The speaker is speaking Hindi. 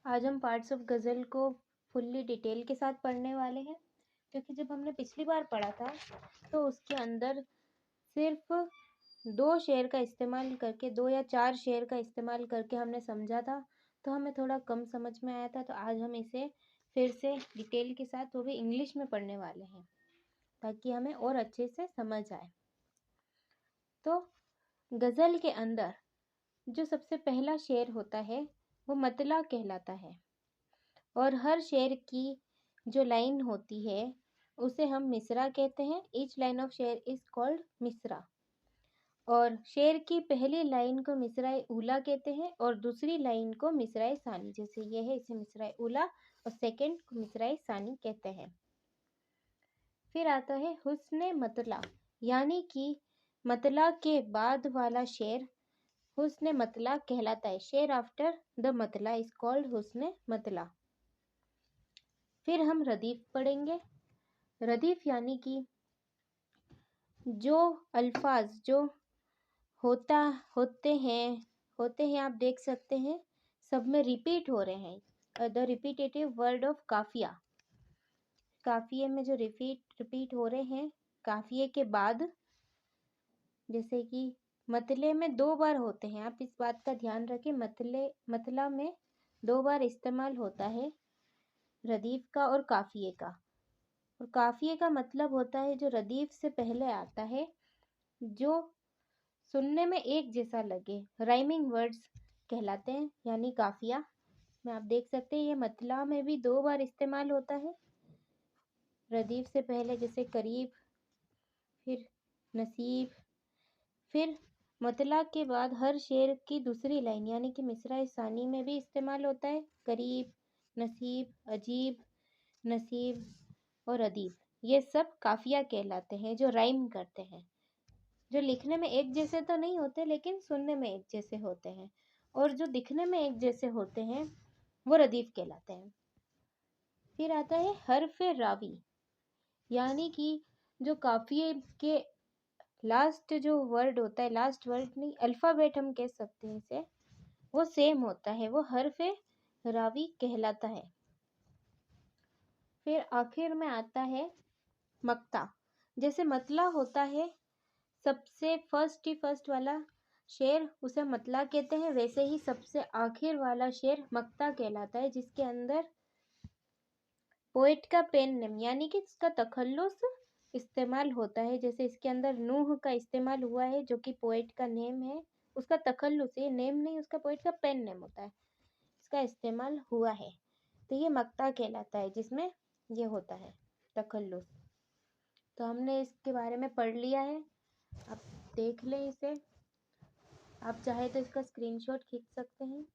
आज हम पार्ट्स ऑफ गज़ल को फुल्ली डिटेल के साथ पढ़ने वाले हैं, क्योंकि जब हमने पिछली बार पढ़ा था तो उसके अंदर सिर्फ 2 शेर का इस्तेमाल करके 2 या 4 शेर का इस्तेमाल करके हमने समझा था, तो हमें थोड़ा कम समझ में आया था। तो आज हम इसे फिर से डिटेल के साथ वो भी इंग्लिश में पढ़ने वाले हैं, ताकि हमें और अच्छे से समझ आए। तो गज़ल के अंदर जो सबसे पहला शेर होता है वो मतला कहलाता है, और हर शेर की जो लाइन होती है उसे हम मिसरा कहते हैं। ईच लाइन ऑफ शेर इज कॉल्ड मिसरा। और शेर की पहली लाइन को मिसराए उला कहते हैं और दूसरी लाइन को मिसराए सानी, जैसे ये है इसे मिसराए उला और सेकंड को मिसराए सानी कहते हैं। फिर आता है हुस्ने मतला, यानी कि मतला के बाद वाला शेर हुस्ने मतला कहलाता है। शेर आफ्टर द मतला इज कॉल्ड हुस्ने मतला। फिर हम रदीफ पढ़ेंगे। रदीफ यानी कि जो अल्फाज जो होते हैं आप देख सकते हैं सब में रिपीट हो रहे हैं। द रिपीटेटिव वर्ड ऑफ काफिया, काफिये में जो रिपीट हो रहे हैं काफिये के बाद, जैसे कि मतले में 2 बार होते हैं। आप इस बात का ध्यान रखें, मतला में 2 बार इस्तेमाल होता है रदीफ का और काफिये का। और काफिये का मतलब होता है जो रदीफ से पहले आता है, जो सुनने में एक जैसा लगे, राइमिंग वर्ड्स कहलाते हैं, यानी काफिया में आप देख सकते हैं ये मतला में भी 2 बार इस्तेमाल होता है रदीफ से पहले, जैसे करीब, फिर नसीब। फिर मतला के बाद हर शेर की दूसरी लाइन यानी कि मिसरा सानी में भी इस्तेमाल होता है करीब, नसीब, अजीब, नसीब और अदीब। ये सब काफिया कहलाते हैं जो राइम करते हैं, जो लिखने में एक जैसे तो नहीं होते लेकिन सुनने में एक जैसे होते हैं, और जो दिखने में एक जैसे होते हैं वो रदीफ कहलाते हैं। फिर आता है हर्फ रावी, यानी कि जो काफिये के लास्ट जो वर्ड होता है, लास्ट वर्ड नहीं, अल्फ़ाबेट हम कह सकते हैं इसे, वो सेम होता है, वो हर्फ रावी कहलाता है। फिर आखिर में आता है मक्ता। जैसे मतला होता है सबसे फर्स्ट वाला शेर, उसे मतला कहते हैं, वैसे ही सबसे आखिर वाला शेर मक्ता कहलाता है, जिसके अंदर पोएट का पेन नेम यानी कि इसका तखल्लुस इस्तेमाल होता है। जैसे इसके अंदर नूह का इस्तेमाल हुआ है जो कि पोएट का नेम है, उसका तखल्लुस, ये नेम नहीं, उसका पोएट का पेन नेम होता है, इसका इस्तेमाल हुआ है, तो ये मक्ता कहलाता है जिसमें ये होता है तखल्लुस। तो हमने इसके बारे में पढ़ लिया है, आप देख लें इसे। आप चाहे तो इसका स्क्रीनशॉट खींच सकते हैं।